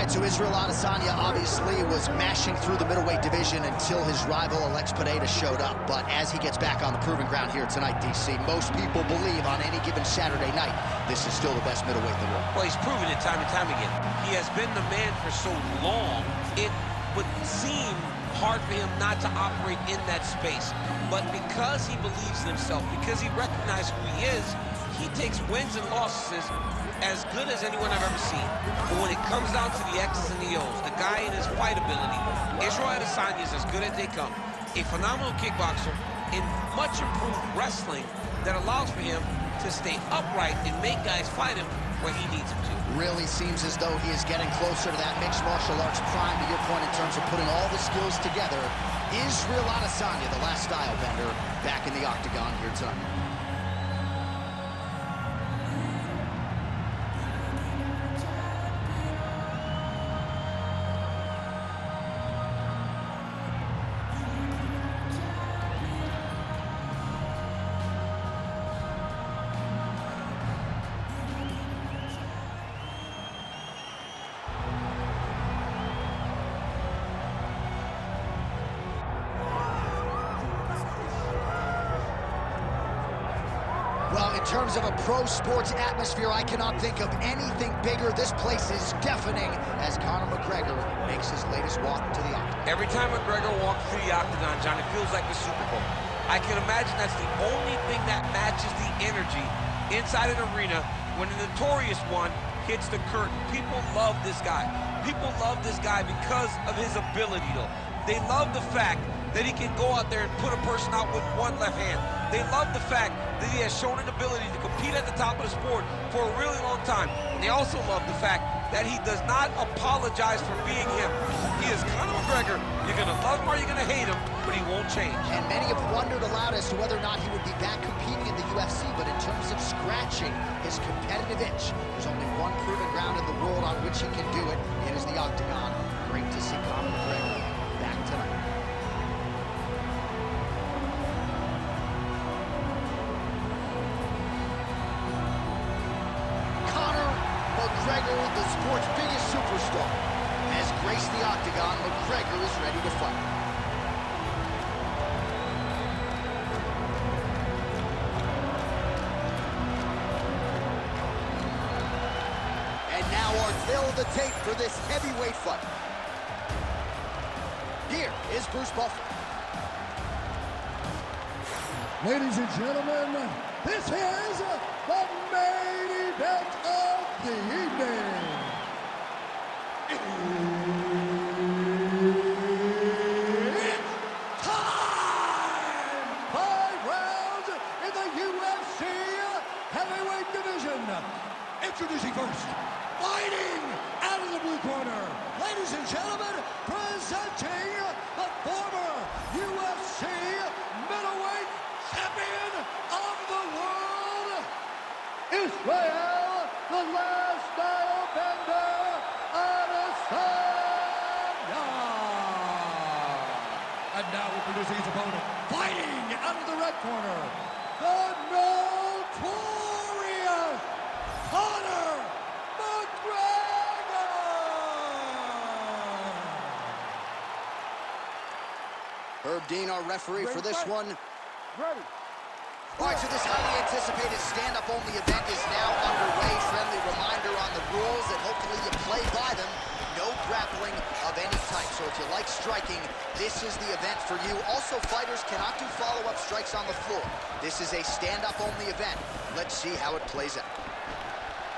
right, so Israel Adesanya obviously was mashing through the middleweight division until his rival Alex Pereira showed up. But as he gets back on the proving ground here tonight, DC, most people believe on any given Saturday night, this is still the best middleweight in the world. Well, he's proven it time and time again. He has been the man for so long, it would seem hard for him not to operate in that space. But because he believes in himself, because he recognizes who he is, he takes wins and losses as good as anyone I've ever seen. But when it comes down to the X's and the O's, the guy in his fight ability, Israel Adesanya is as good as they come. A phenomenal kickboxer in much improved wrestling that allows for him to stay upright and make guys fight him where he needs them to. Really seems as though he is getting closer to that mixed martial arts prime, to your point, in terms of putting all the skills together. Israel Adesanya, the last style bender, back in the octagon here tonight. Well, in terms of a pro sports atmosphere, I cannot think of anything bigger. This place is deafening as Conor McGregor makes his latest walk to the octagon. Every time McGregor walks through the octagon, John, it feels like the Super Bowl. I can imagine that's the only thing that matches the energy inside an arena when the notorious one hits the curtain. People love this guy. People love this guy because of his ability, though. They love the fact that he can go out there and put a person out with one left hand. They love the fact that he has shown an ability to compete at the top of the sport for a really long time. And they also love the fact that he does not apologize for being him. He is Conor McGregor. You're gonna love him or you're gonna hate him, but he won't change. And many have wondered aloud as to whether or not he would be back competing in the UFC, but in terms of scratching his competitive itch, there's only one proven ground in the world on which he can do it. It is the octagon. Great to see Conor McGregor back tonight. McGregor, the sport's biggest superstar, has graced the octagon. McGregor is ready to fight. And now unveil the tape for this heavyweight fight. Here is Bruce Buffer. Ladies and gentlemen, this is the main event of the evening. It's time! 5 rounds in the UFC heavyweight division. Introducing first, fighting out of the blue corner, ladies and gentlemen, presenting the former UFC middleweight champion of the world, Israel, the last style bender, Adesanya. And now introducing his opponent, fighting out of the red corner, the notorious Conor McGregor. Herb Dean, our referee for this one. Ready. All right, so this highly anticipated stand-up only event is now underway. Friendly reminder on the rules that hopefully you play by them. No grappling of any type. So if you like striking, this is the event for you. Also, fighters cannot do follow-up strikes on the floor. This is a stand-up only event. Let's see how it plays out.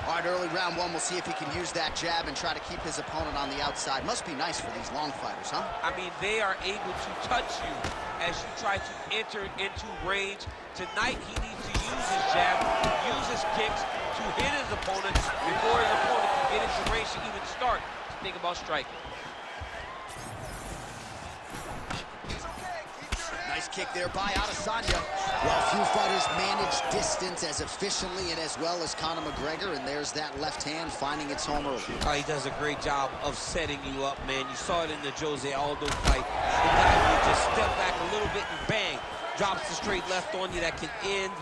All right, early round one, we'll see if he can use that jab and try to keep his opponent on the outside. Must be nice for these long fighters, huh? I mean, they are able to touch you as you try to enter into range. Tonight, he needs to use his jab, use his kicks to hit his opponent before his opponent can get into range to even start to think about striking. Nice kick there by Adesanya. Well, few fighters manage distance as efficiently and as well as Conor McGregor, and there's that left hand finding its home early. He does a great job of setting you up, man. You saw it in the Jose Aldo fight. The guy will just step back a little bit and bang, drops the straight left on you that can end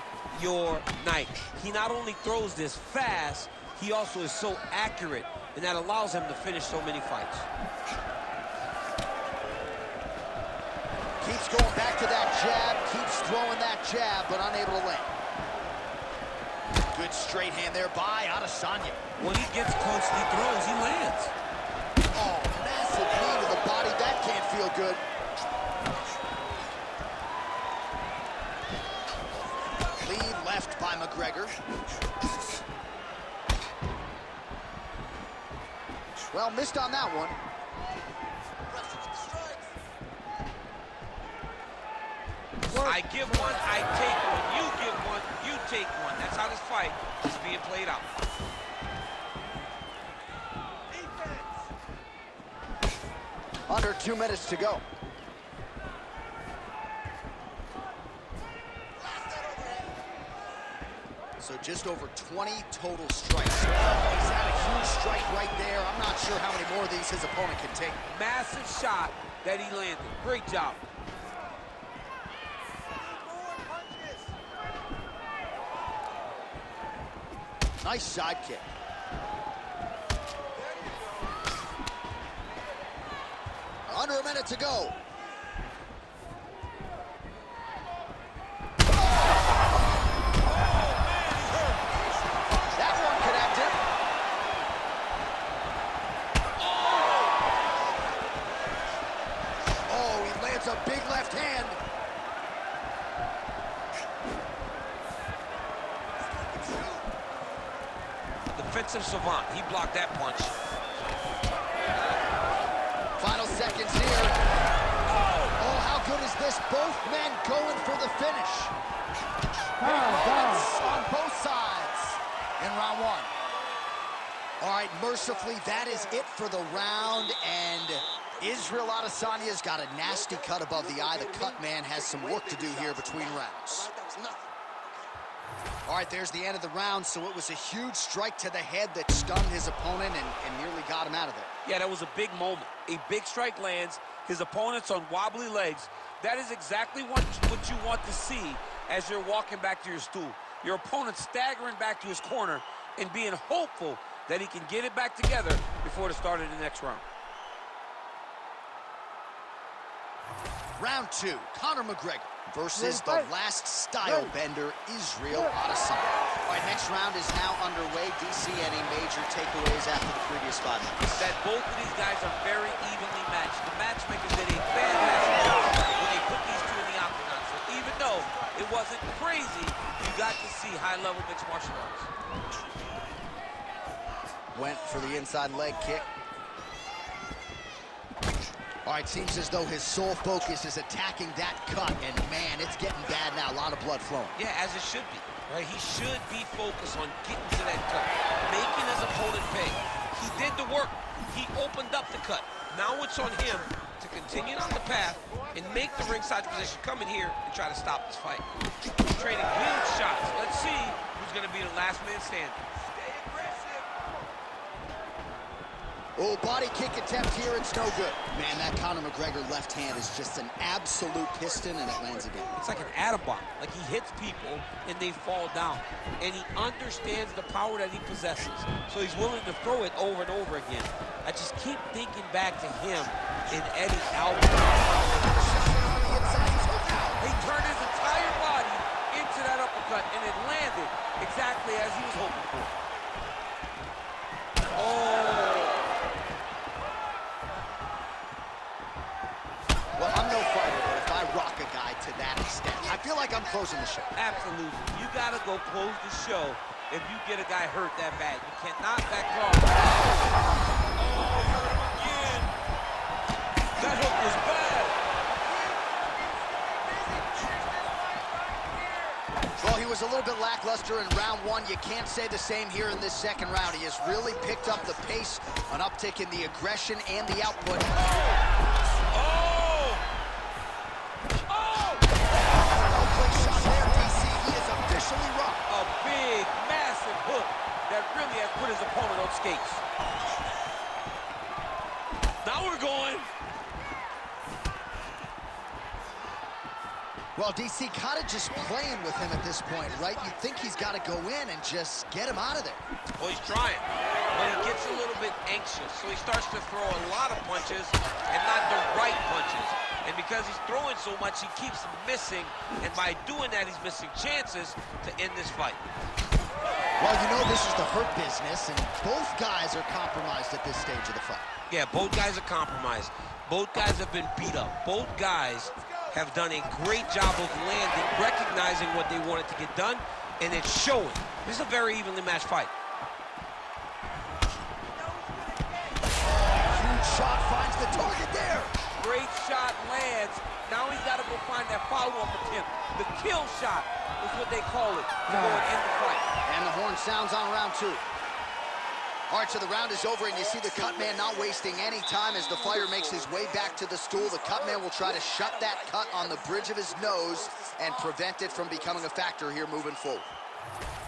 your night. He not only throws this fast, he also is so accurate and that allows him to finish so many fights. Keeps going back to that jab, keeps throwing that jab, but unable to land. Good straight hand there by Adesanya. When he gets close and he throws, he lands. Oh, massive knee to the body. That can't feel good. Lead left by McGregor. Well, missed on that one. I give one, I take one. You give one, you take one. That's how this fight is being played out. Under 2 minutes to go. So just over 20 total strikes. He's had a huge strike right there. I'm not sure how many more of these his opponent can take. Massive shot that he landed. Great job. Nice side kick. Under a minute to go. That one connected. Oh, he lands a big left hand. Defensive savant. He blocked that punch. Final seconds here. Oh, how good is this? Both men going for the finish. Moments on both sides in round one. All right, mercifully, that is it for the round, and Israel Adesanya's got a nasty cut above the eye. The cut man has some work to do here between rounds. All right, there's the end of the round, so it was a huge strike to the head that stunned his opponent and nearly got him out of there. Yeah, that was a big moment. A big strike lands, his opponent's on wobbly legs. That is exactly what you want to see as you're walking back to your stool. Your opponent staggering back to his corner and being hopeful that he can get it back together before the start of the next round. Round two, Conor McGregor versus the last style bender, Israel Adesanya. All right, next round is now underway. DC, any major takeaways after the previous 5 minutes? That both of these guys are very evenly matched. The matchmakers did a fantastic job when they put these two in the octagon. So even though it wasn't crazy, you got to see high-level mixed martial arts. Went for the inside leg kick. All right, seems as though his sole focus is attacking that cut, and man, it's getting bad now. A lot of blood flowing. Yeah, as it should be. Right? He should be focused on getting to that cut, making his opponent pay. He did the work. He opened up the cut. Now it's on him to continue on the path and make the ringside position, come in here and try to stop this fight. He's trading huge shots. Let's see who's going to be the last man standing. Oh, body kick attempt here, it's no good. Man, that Conor McGregor left hand is just an absolute piston, and it lands again. It's like an atom bomb. Like, he hits people, and they fall down. And he understands the power that he possesses. So he's willing to throw it over and over again. I just keep thinking back to him in Eddie Alvarez. He turned his entire body into that uppercut, and it landed exactly as he was hoping for. Oh! Well, I'm no fighter, but if I rock a guy to that extent, I feel like I'm closing the show. Absolutely. You got to go close the show if you get a guy hurt that bad. You cannot back off. Oh, hurt him again. That hook was bad. Well, he was a little bit lackluster in round one. You can't say the same here in this second round. He has really picked up the pace, an uptick in the aggression and the output. A big, massive hook that really has put his opponent on skates. Now we're going. Well, DC kind of just playing with him at this point, right? You think he's got to go in and just get him out of there. Well, he's trying. but he gets a little bit anxious, so he starts to throw a lot of punches and not the right punches. And because he's throwing so much, he keeps missing, and by doing that, he's missing chances to end this fight. Well, you know this is the hurt business, and both guys are compromised at this stage of the fight. Yeah, both guys are compromised. Both guys have been beat up. Both guys have done a great job of landing, recognizing what they wanted to get done, and it's showing. This is a very evenly matched fight. Huge shot finds the target there. Great shot lands. Now he's got to go find that follow-up attempt. The kill shot is what they call it to go and end the fight. And the horn sounds on round 2. All right, so the round is over, and you see the cut man not wasting any time as the fighter makes his way back to the stool. The cut man will try to shut that cut on the bridge of his nose and prevent it from becoming a factor here moving forward.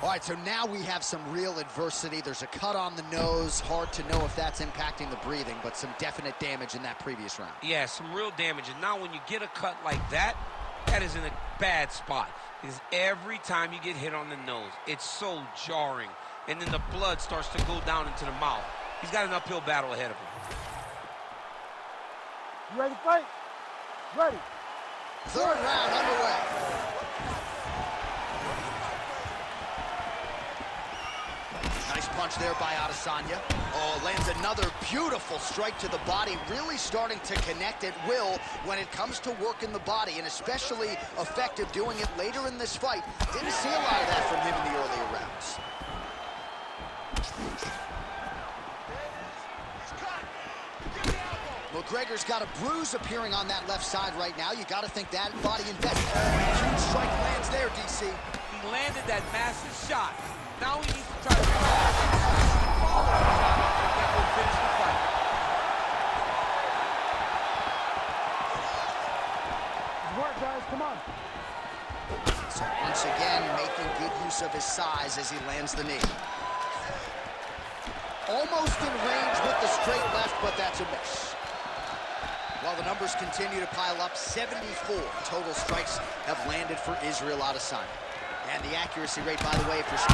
All right, so now we have some real adversity. There's a cut on the nose. Hard to know if that's impacting the breathing, but some definite damage in that previous round. Yeah, some real damage. And now when you get a cut like that, that is in a bad spot. Because every time you get hit on the nose, it's so jarring. And then the blood starts to go down into the mouth. He's got an uphill battle ahead of him. You ready to fight? Ready. Third round underway. Nice punch there by Adesanya. Oh, lands another beautiful strike to the body, really starting to connect at will when it comes to working the body, and especially effective doing it later in this fight. Didn't see a lot of that from him in the earlier rounds. McGregor's got a bruise appearing on that left side right now. You got to think that body investment. Huge strike lands there, DC. He landed that massive shot. Now he needs to try to follow the shot that will finish the fight. Good work, guys. Come on. So once again, making good use of his size as he lands the knee. Almost in range with the straight left, but that's a miss. While the numbers continue to pile up, 74 total strikes have landed for Israel Adesanya. And the accuracy rate, by the way, for you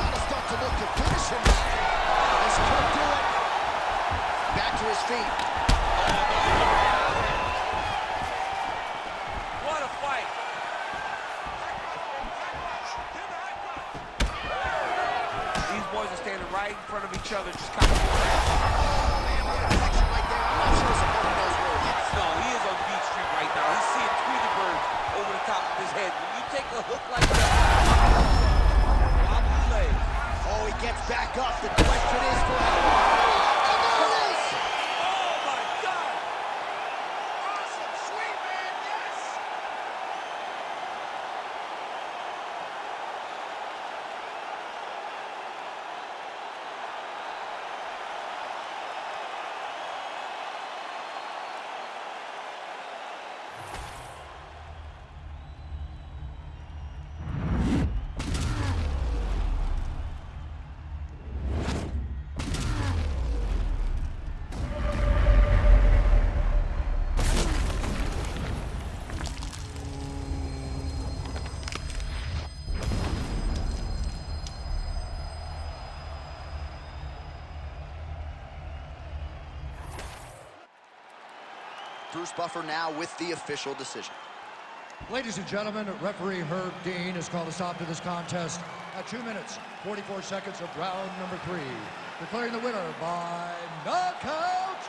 gotta start to look to finish him. This could do it. Back to his feet. What a fight. These boys are standing right in front of each other, just kind of... No, he is on Beach Street right now. He's seeing Tweety birds over the top of his head. When you take a hook like that, wobbly leg. Oh, he gets back up. The question is for him. And there it is! Oh, my God! Awesome, sweet man, yes! Bruce Buffer now with the official decision. Ladies and gentlemen, referee Herb Dean has called a stop to this contest at 2 minutes, 44 seconds of round number 3. Declaring the winner by knockout,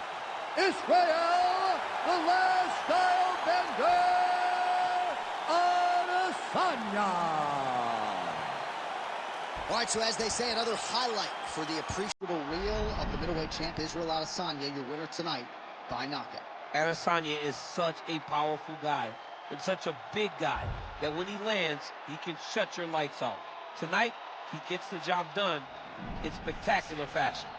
Israel, the last style bender, Adesanya. All right, so as they say, another highlight for the appreciable reel of the middleweight champ, Israel Adesanya, your winner tonight by knockout. Adesanya is such a powerful guy and such a big guy that when he lands, he can shut your lights off. Tonight, he gets the job done in spectacular fashion.